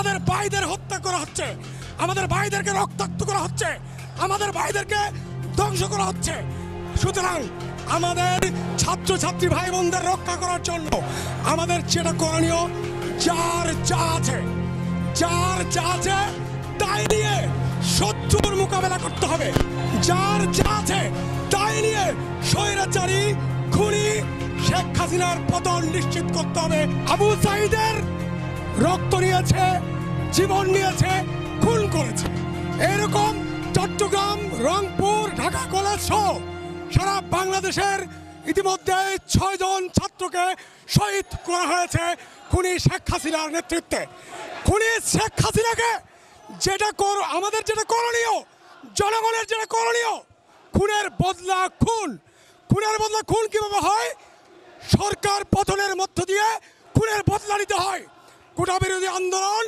আমাদের ভাইদের হত্যা করা হচ্ছে, আমাদের ভাইদেরকে রক্তাক্ত করা হচ্ছে, আমাদের ভাইদেরকে ধ্বংস করা হচ্ছে। সুতরাং আমাদের ছাত্রছাত্রী ভাই বোনদের রক্ষা করার জন্য আমাদের যেটা করণীয়, যার যা আছে তাই নিয়ে শত্রুর মোকাবেলা করতে হবে। যার যা আছে তাই নিয়ে স্বৈরাচারী খুনি শেখ হাসিনার পতন নিশ্চিত করতে হবে। আবু সাঈদের রক্ত নিয়েছে, জীবন নিয়েছে, খুন করেছে। এরকম চট্টগ্রাম, রংপুর, ঢাকা কলেজ সহ সারা বাংলাদেশের ইতিমধ্যে 6 জন ছাত্রকে শহীদ করা হয়েছে খুনি শেখ হাসিনার নেতৃত্বে। খুনি শেখ হাসিনাকে আমাদের যেটা করণীয়, জনগণের যেটা করণীয়, খুনের বদলা খুন কিভাবে হয়? সরকার পতনের মধ্য দিয়ে খুনের বদলা নিতে হয়। কোটা বিরোধী আন্দোলন